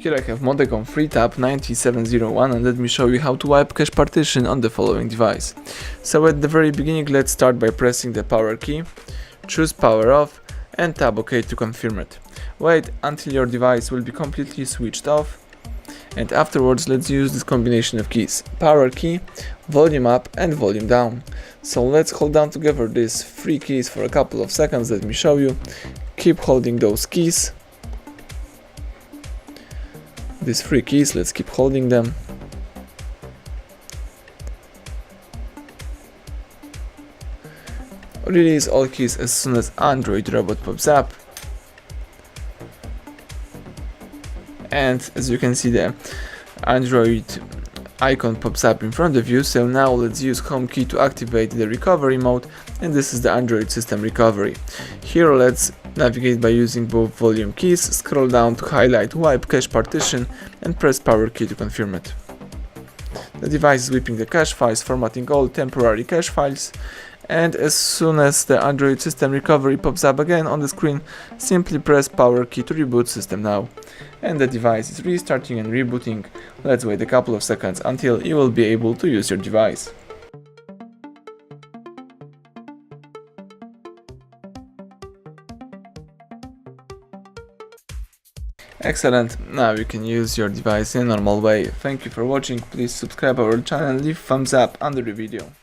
Here I have MODECOM FREETAB 9701 and let me show you how to wipe cache partition on the following device. So at the very beginning, let's start by pressing the power key, choose power off and tab OK to confirm it. Wait until your device will be completely switched off, and afterwards let's use this combination of keys, power key, volume up and volume down. So let's hold down together these three keys for a couple of seconds. Let me show you. Keep holding those keys. These three keys, let's keep holding them. Release all keys as soon as Android robot pops up. And as you can see, the Android icon pops up in front of you. So now let's use home key to activate the recovery mode, and this is the Android system recovery. Here let's navigate by using both volume keys, scroll down to highlight wipe cache partition and press power key to confirm it. The device is wiping the cache files, formatting all temporary cache files, and as soon as the Android system recovery pops up again on the screen, simply press power key to reboot system now. And the device is restarting and rebooting. Let's wait a couple of seconds until you will be able to use your device. Excellent, now you can use your device in a normal way. Thank you for watching, please subscribe our channel and leave thumbs up under the video.